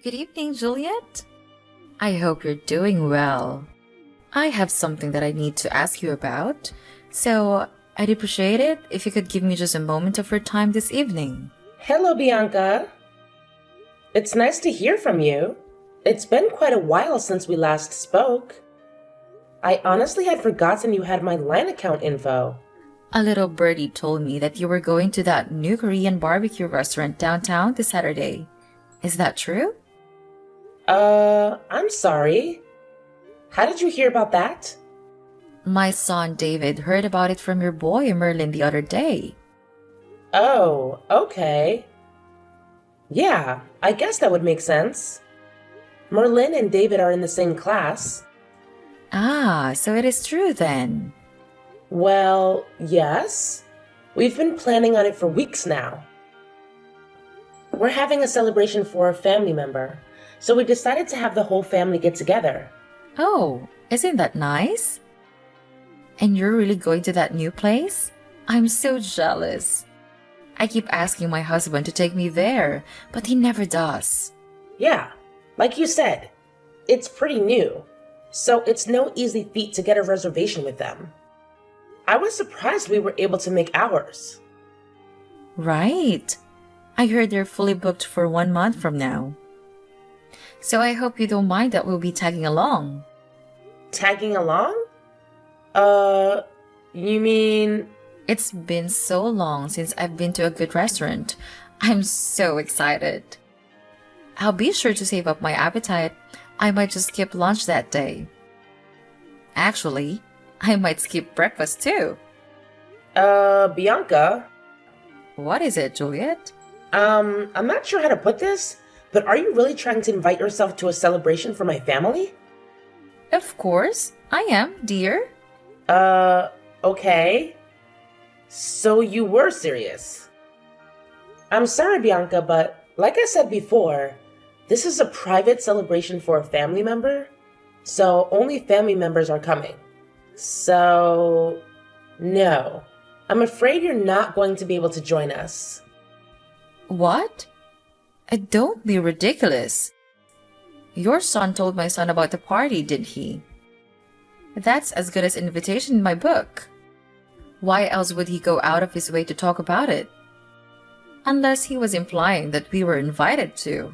Good evening, Juliet. I hope you're doing well. I have something that I need to ask you about, so I'd appreciate it if you could give me just a moment of your time this evening. Hello, Bianca. It's nice to hear from you. It's been quite a while since we last spoke. I honestly had forgotten you had my line account info. A little birdie told me that you were going to that new Korean barbecue restaurant downtown this Saturday. Is that true? I'm sorry. How did you hear about that? My son David heard about it from your boy Merlin the other day. Oh, okay. Yeah, I guess that would make sense. Merlin and David are in the same class. Ah, so it is true then. Well, yes. We've been planning on it for weeks now. We're having a celebration for a family member, so we decided to have the whole family get together. Oh, isn't that nice? And you're really going to that new place? I'm so jealous. I keep asking my husband to take me there, but he never does. Yeah, like you said, it's pretty new, so it's no easy feat to get a reservation with them. I was surprised we were able to make ours. Right. I heard they're fully booked for 1 month from now. So I hope you don't mind that we'll be tagging along. Tagging along? You mean... It's been so long since I've been to a good restaurant. I'm so excited. I'll be sure to save up my appetite. I might just skip lunch that day. Actually, I might skip breakfast too. Bianca? What is it, Juliet? I'm not sure how to put this, but are you really trying to invite yourself to a celebration for my family? Of course, I am, dear. Okay. So you were serious. I'm sorry, Bianca, but like I said before, this is a private celebration for a family member, so only family members are coming. So, no. I'm afraid you're not going to be able to join us. What? Don't be ridiculous. Your son told my son about the party, didn't he? That's as good as an invitation in my book. Why else would he go out of his way to talk about it? Unless he was implying that we were invited to.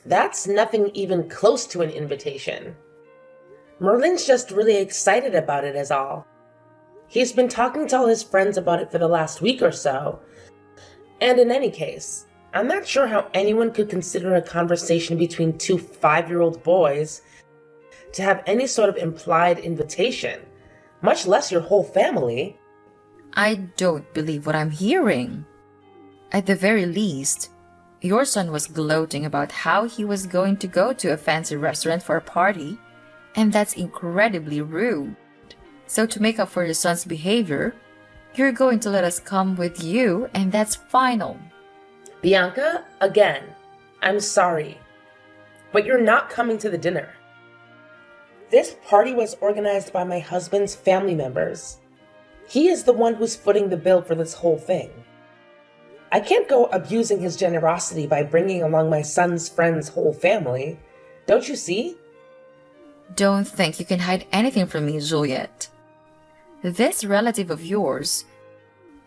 That's nothing even close to an invitation. Merlin's just really excited about it is all. He's been talking to all his friends about it for the last week or so. And in any case, I'm not sure how anyone could consider a conversation between two 5-year-old boys to have any sort of implied invitation, much less your whole family. I don't believe what I'm hearing. At the very least, your son was gloating about how he was going to go to a fancy restaurant for a party, and that's incredibly rude. So to make up for your son's behavior, you're going to let us come with you, and that's final. Bianca, again, I'm sorry, but you're not coming to the dinner. This party was organized by my husband's family members. He is the one who's footing the bill for this whole thing. I can't go abusing his generosity by bringing along my son's friend's whole family. Don't you see? Don't think you can hide anything from me, Juliet. This relative of yours,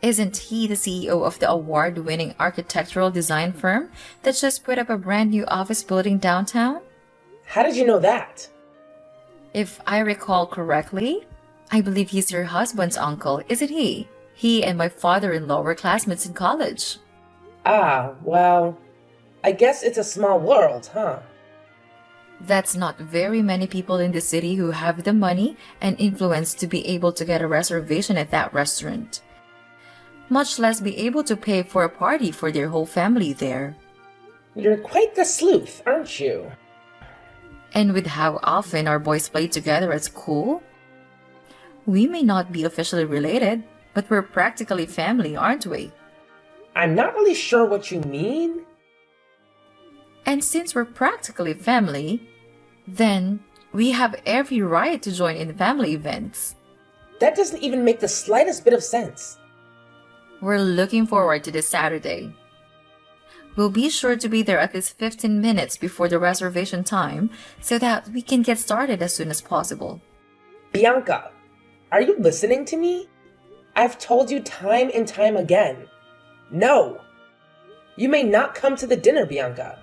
isn't he the CEO of the award-winning architectural design firm that just put up a brand new office building downtown? How did you know that? If I recall correctly, I believe he's your husband's uncle, isn't he? He and my father-in-law were classmates in college. Ah, well, I guess it's a small world, huh? That's not very many people in the city who have the money and influence to be able to get a reservation at that restaurant, much less be able to pay for a party for their whole family there. You're quite the sleuth, aren't you? And with how often our boys play together at school, we may not be officially related, but we're practically family, aren't we? I'm not really sure what you mean. And since we're practically family, then we have every right to join in family events. That doesn't even make the slightest bit of sense. We're looking forward to this Saturday. We'll be sure to be there at least 15 minutes before the reservation time so that we can get started as soon as possible. Bianca, are you listening to me? I've told you time and time again. No! You may not come to the dinner, Bianca.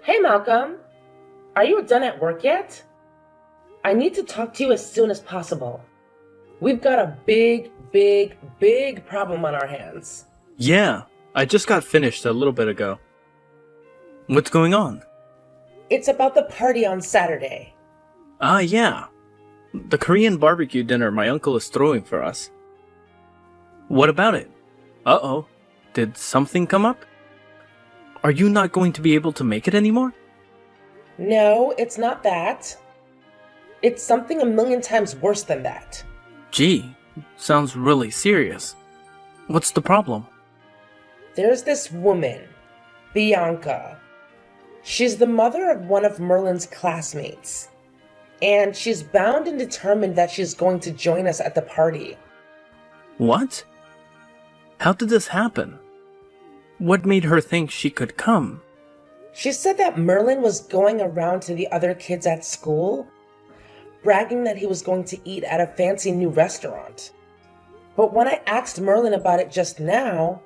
Hey, Malcolm. Are you done at work yet? I need to talk to you as soon as possible. We've got a big problem on our hands. Yeah, I just got finished a little bit ago. What's going on? It's about the party on Saturday. Ah, yeah. The Korean barbecue dinner my uncle is throwing for us. What about it? Uh-oh. Did something come up? Are you not going to be able to make it anymore? No, it's not that. It's something a million times worse than that. Gee, sounds really serious. What's the problem? There's this woman, Bianca. She's the mother of one of Merlin's classmates. And she's bound and determined that she's going to join us at the party. What? How did this happen? What made her think she could come? She said that Merlin was going around to the other kids at school, bragging that he was going to eat at a fancy new restaurant. But when I asked Merlin about it just now,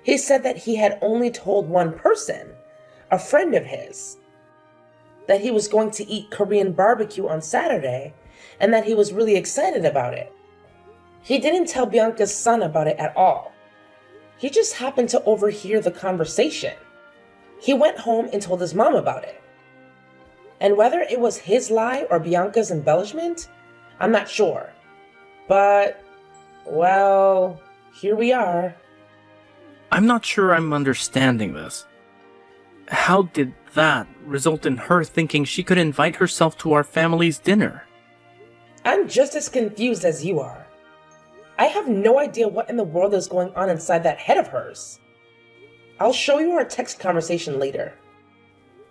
he said that he had only told one person, a friend of his, that he was going to eat Korean barbecue on Saturday and that he was really excited about it. He didn't tell Bianca's son about it at all. He just happened to overhear the conversation. He went home and told his mom about it. And whether it was his lie or Bianca's embellishment, I'm not sure. But, well, here we are. I'm not sure I'm understanding this. How did that result in her thinking she could invite herself to our family's dinner? I'm just as confused as you are. I have no idea what in the world is going on inside that head of hers. I'll show you our text conversation later.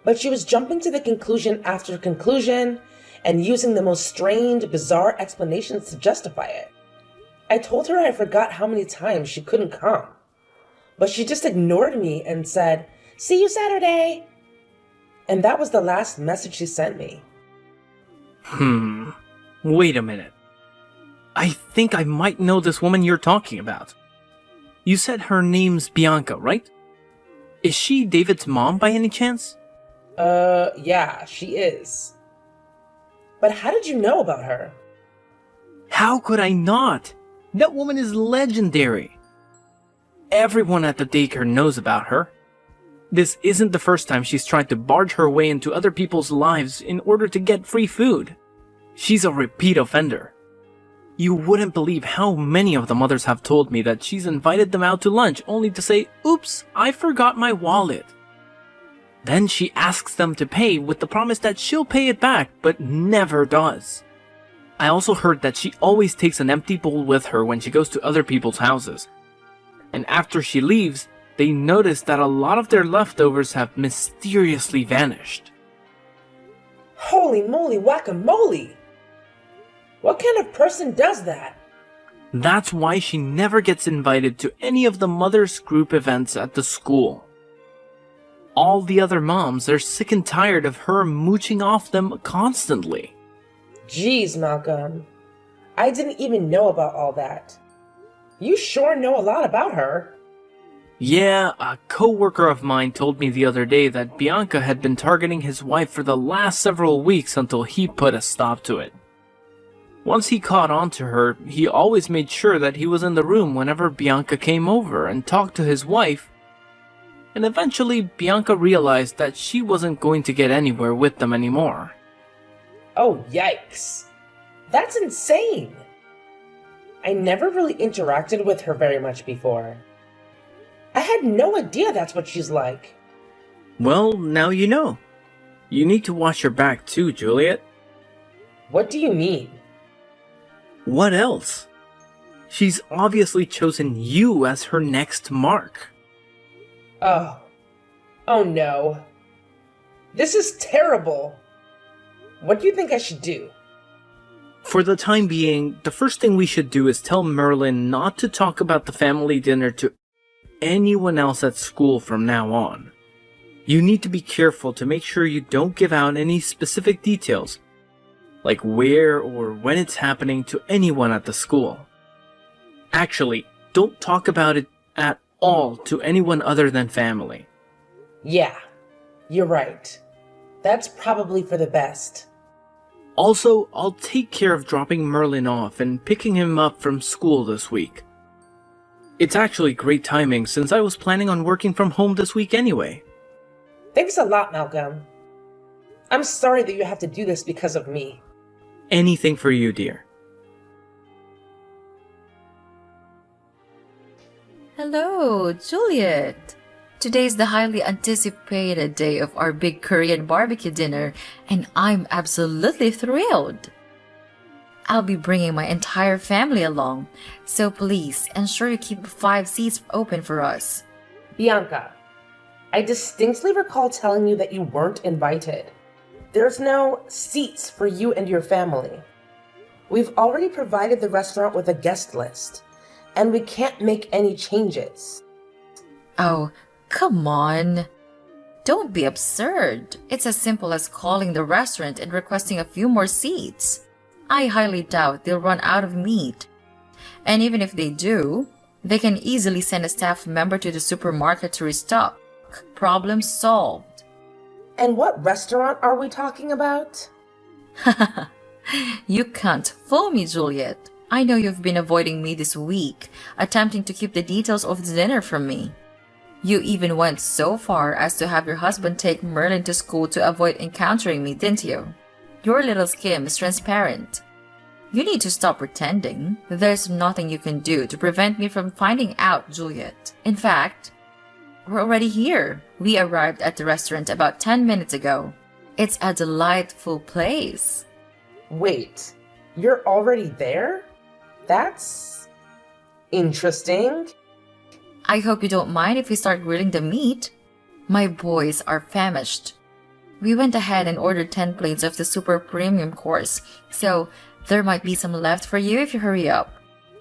But she was jumping to the conclusion after conclusion and using the most strained, bizarre explanations to justify it. I told her I forgot how many times she couldn't come. But she just ignored me and said, "See you Saturday." And that was the last message she sent me. Wait a minute. I think I might know this woman you're talking about. You said her name's Bianca, right? Is she David's mom by any chance? Yeah, she is. But how did you know about her? How could I not? That woman is legendary. Everyone at the daycare knows about her. This isn't the first time she's tried to barge her way into other people's lives in order to get free food. She's a repeat offender. You wouldn't believe how many of the mothers have told me that she's invited them out to lunch only to say, "Oops, I forgot my wallet." Then she asks them to pay with the promise that she'll pay it back, but never does. I also heard that she always takes an empty bowl with her when she goes to other people's houses. And after she leaves, they notice that a lot of their leftovers have mysteriously vanished. Holy moly whack-a-mole! What kind of person does that? That's why she never gets invited to any of the mothers' group events at the school. All the other moms are sick and tired of her mooching off them constantly. Jeez, Malcolm. I didn't even know about all that. You sure know a lot about her. Yeah, a co-worker of mine told me the other day that Bianca had been targeting his wife for the last several weeks until he put a stop to it. Once he caught on to her, he always made sure that he was in the room whenever Bianca came over and talked to his wife. And eventually, Bianca realized that she wasn't going to get anywhere with them anymore. Oh, yikes. That's insane. I never really interacted with her very much before. I had no idea that's what she's like. Well, now you know. You need to watch your back too, Juliet. What do you mean? What else? She's obviously chosen you as her next mark. Oh no. This is terrible. What do you think I should do? For the time being, the first thing we should do is tell Merlin not to talk about the family dinner to anyone else at school from now on. You need to be careful to make sure you don't give out any specific details, like where or when it's happening, to anyone at the school. Actually, don't talk about it at all to anyone other than family. Yeah, you're right. That's probably for the best. Also, I'll take care of dropping Merlin off and picking him up from school this week. It's actually great timing since I was planning on working from home this week anyway. Thanks a lot, Malcolm. I'm sorry that you have to do this because of me. Anything for you, dear. Hello, Juliet. Today's the highly anticipated day of our big Korean barbecue dinner, and I'm absolutely thrilled. I'll be bringing my entire family along, so please ensure you keep 5 seats open for us. Bianca, I distinctly recall telling you that you weren't invited. There's no seats for you and your family. We've already provided the restaurant with a guest list, and we can't make any changes. Oh, come on. Don't be absurd. It's as simple as calling the restaurant and requesting a few more seats. I highly doubt they'll run out of meat. And even if they do, they can easily send a staff member to the supermarket to restock. Problem solved. And what restaurant are we talking about? You can't fool me, Juliet. I know you've been avoiding me this week, attempting to keep the details of the dinner from me. You even went so far as to have your husband take Merlin to school to avoid encountering me, didn't you? Your little scheme is transparent. You need to stop pretending. There's nothing you can do to prevent me from finding out, Juliet. In fact, we're already here. We arrived at the restaurant about 10 minutes ago. It's a delightful place. Wait, you're already there? That's interesting. I hope you don't mind if we start grilling the meat. My boys are famished. We went ahead and ordered 10 plates of the super premium course, so there might be some left for you if you hurry up.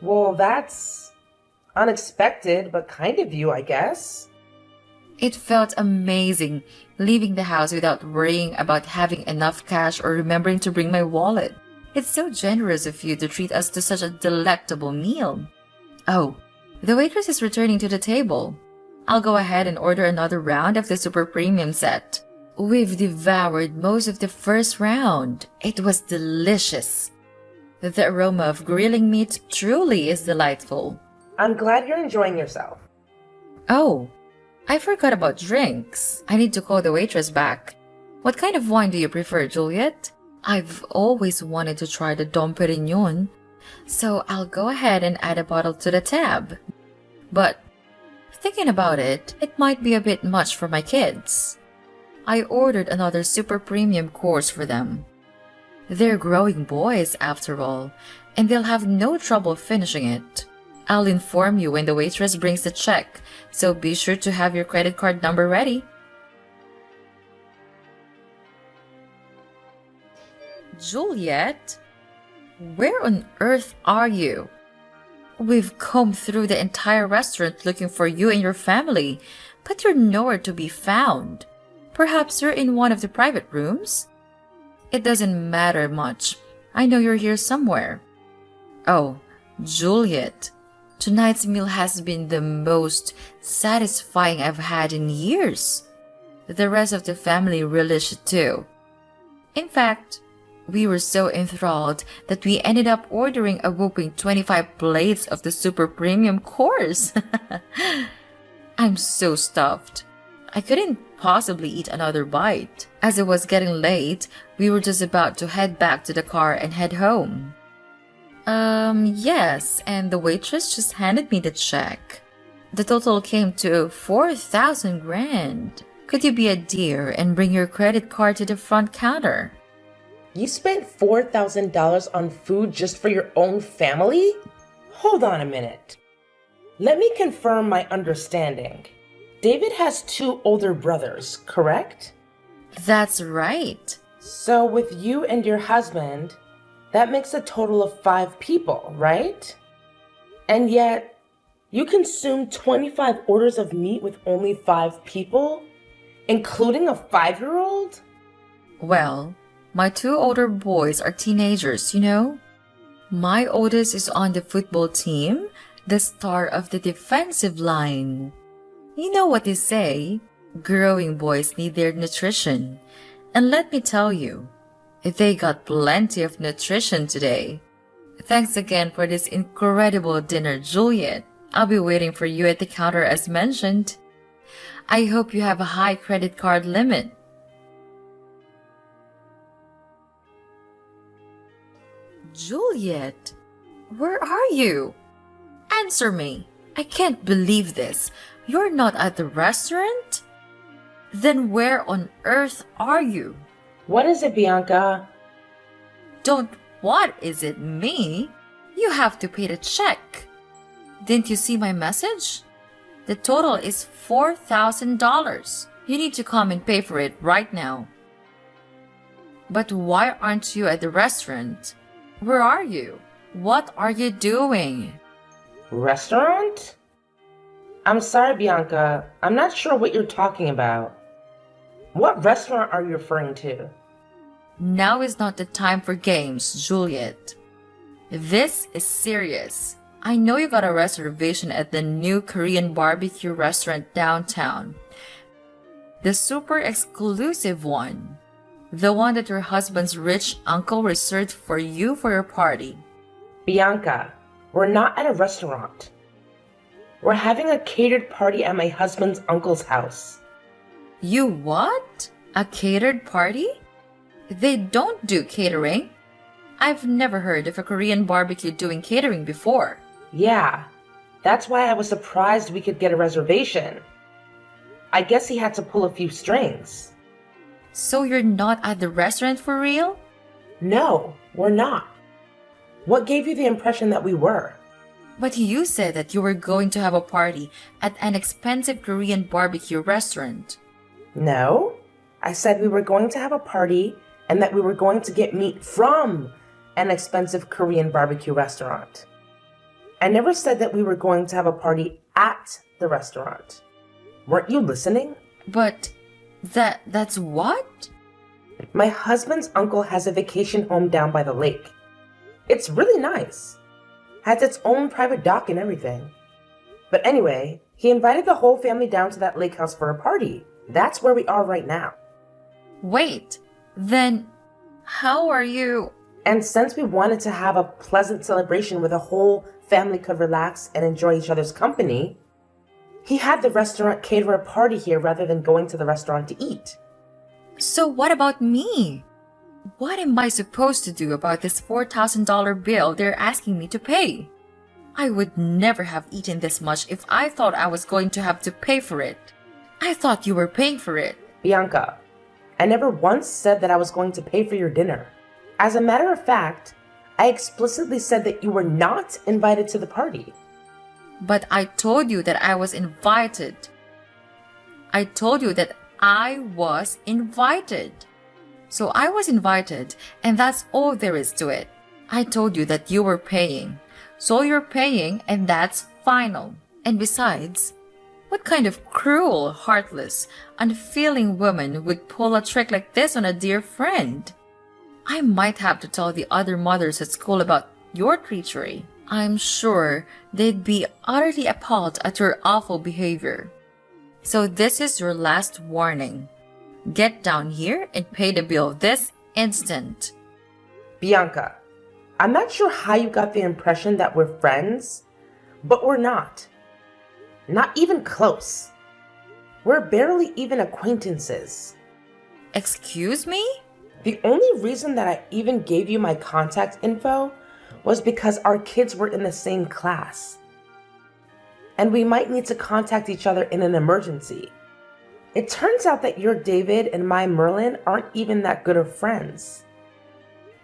Well, that's unexpected, but kind of you, I guess. It felt amazing leaving the house without worrying about having enough cash or remembering to bring my wallet. It's so generous of you to treat us to such a delectable meal. Oh, the waitress is returning to the table. I'll go ahead and order another round of the super premium set. We've devoured most of the first round. It was delicious. The aroma of grilling meat truly is delightful. I'm glad you're enjoying yourself. Oh, I forgot about drinks. I need to call the waitress back. What kind of wine do you prefer, Juliet? I've always wanted to try the Dom Perignon, so I'll go ahead and add a bottle to the tab. But thinking about it, it might be a bit much for my kids. I ordered another super premium course for them. They're growing boys after all, and they'll have no trouble finishing it. I'll inform you when the waitress brings the check, so be sure to have your credit card number ready. Juliet? Where on earth are you? We've combed through the entire restaurant looking for you and your family, but you're nowhere to be found. Perhaps you're in one of the private rooms? It doesn't matter much. I know you're here somewhere. Oh, Juliet, tonight's meal has been the most satisfying I've had in years. The rest of the family relished it too. In fact, we were so enthralled that we ended up ordering a whopping 25 plates of the super premium course. I'm so stuffed. I couldn't possibly eat another bite. As it was getting late, we were just about to head back to the car and head home. Yes, and the waitress just handed me the check. The total came to 4,000 grand. Could you be a dear and bring your credit card to the front counter? You spent $4,000 on food just for your own family? Hold on a minute. Let me confirm my understanding. David has 2 older brothers, correct? That's right. So with you and your husband, That makes a total of 5 people, right? And yet, you consumed 25 orders of meat with only 5 people, including a 5-year-old? Well, my 2 older boys are teenagers, you know? My oldest is on the football team, the star of the defensive line. You know what they say, growing boys need their nutrition. And let me tell you, they got plenty of nutrition today. Thanks again for this incredible dinner, Juliet. I'll be waiting for you at the counter as mentioned. I hope you have a high credit card limit. Juliet, where are you? Answer me. I can't believe this. You're not at the restaurant? Then where on earth are you? What is it, Bianca? Don't what is it, me? You have to pay the check. Didn't you see my message? The total is $4,000. You need to come and pay for it right now. But why aren't you at the restaurant? Where are you? What are you doing? Restaurant? I'm sorry, Bianca. I'm not sure what you're talking about. What restaurant are you referring to? Now is not the time for games, Juliet. This is serious. I know you got a reservation at the new Korean barbecue restaurant downtown. The super exclusive one. The one that your husband's rich uncle reserved for you for your party. Bianca, we're not at a restaurant. We're having a catered party at my husband's uncle's house. You what? A catered party? They don't do catering. I've never heard of a Korean barbecue doing catering before. Yeah, that's why I was surprised we could get a reservation. I guess he had to pull a few strings. So you're not at the restaurant for real? No, we're not. What gave you the impression that we were? But you said that you were going to have a party at an expensive Korean barbecue restaurant. No, I said we were going to have a party and that we were going to get meat from an expensive Korean barbecue restaurant. I never said that we were going to have a party at the restaurant. Weren't you listening? But that's what? My husband's uncle has a vacation home down by the lake. It's really nice. Has its own private dock and everything. But anyway, he invited the whole family down to that lake house for a party. That's where we are right now. Wait, then how are you? And since we wanted to have a pleasant celebration where the whole family could relax and enjoy each other's company, he had the restaurant cater a party here rather than going to the restaurant to eat. So what about me? What am I supposed to do about this $4,000 bill they're asking me to pay? I would never have eaten this much if I thought I was going to have to pay for it. I thought you were paying for it. Bianca, I never once said that I was going to pay for your dinner. As a matter of fact, I explicitly said that you were not invited to the party. But I told you that I was invited. I told you that I was invited. So I was invited, and that's all there is to it. I told you that you were paying. So you're paying, and that's final. And besides, what kind of cruel, heartless, unfeeling woman would pull a trick like this on a dear friend? I might have to tell the other mothers at school about your treachery. I'm sure they'd be utterly appalled at your awful behavior. So this is your last warning. Get down here and pay the bill this instant. Bianca, I'm not sure how you got the impression that we're friends, but we're not. Not even close. We're barely even acquaintances. Excuse me? The only reason that I even gave you my contact info was because our kids were in the same class. And we might need to contact each other in an emergency. It turns out that your David and my Merlin aren't even that good of friends.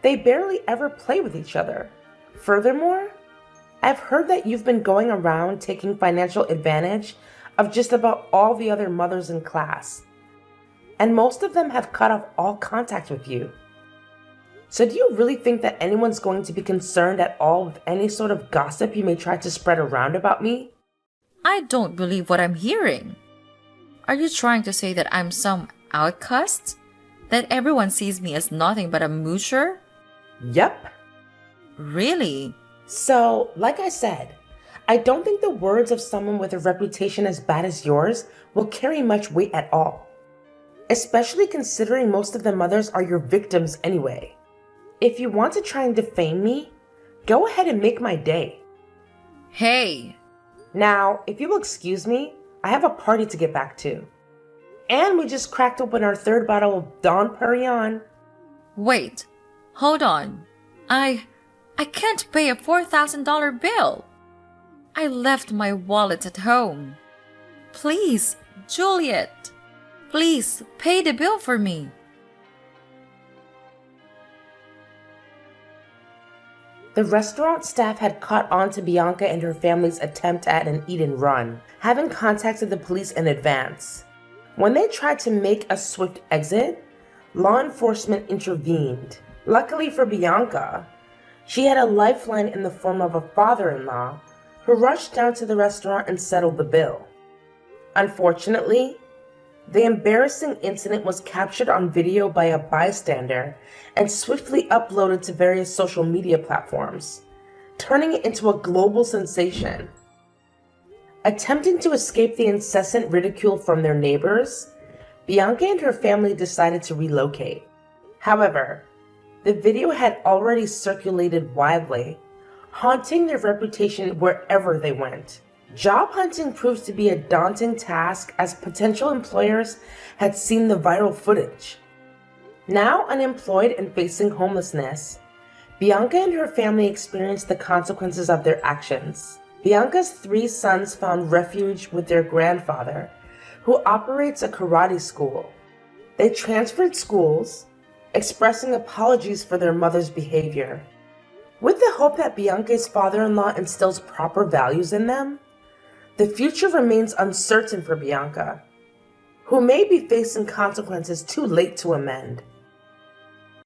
They barely ever play with each other. Furthermore, I've heard that you've been going around taking financial advantage of just about all the other mothers in class. And most of them have cut off all contact with you. So do you really think that anyone's going to be concerned at all with any sort of gossip you may try to spread around about me? I don't believe what I'm hearing. Are you trying to say that I'm some outcast? That everyone sees me as nothing but a moocher? Yep. Really? So, like I said, I don't think the words of someone with a reputation as bad as yours will carry much weight at all. Especially considering most of the mothers are your victims anyway. If you want to try and defame me, go ahead and make my day. Hey! Now, if you will excuse me, I have a party to get back to. And we just cracked open our third bottle of Dom Perignon. Wait, hold on. I can't pay a $4,000 bill. I left my wallet at home. Please, Juliet, please pay the bill for me. The restaurant staff had caught on to Bianca and her family's attempt at an eat and run, having contacted the police in advance. When they tried to make a swift exit, law enforcement intervened. Luckily for Bianca, she had a lifeline in the form of a father-in-law who rushed down to the restaurant and settled the bill. Unfortunately, the embarrassing incident was captured on video by a bystander and swiftly uploaded to various social media platforms, turning it into a global sensation. Attempting to escape the incessant ridicule from their neighbors, Bianca and her family decided to relocate. However, the video had already circulated widely, haunting their reputation wherever they went. Job hunting proved to be a daunting task as potential employers had seen the viral footage. Now unemployed and facing homelessness, Bianca and her family experienced the consequences of their actions. Bianca's 3 sons found refuge with their grandfather, who operates a karate school. They transferred schools, expressing apologies for their mother's behavior. With the hope that Bianca's father-in-law instills proper values in them, the future remains uncertain for Bianca, who may be facing consequences too late to amend.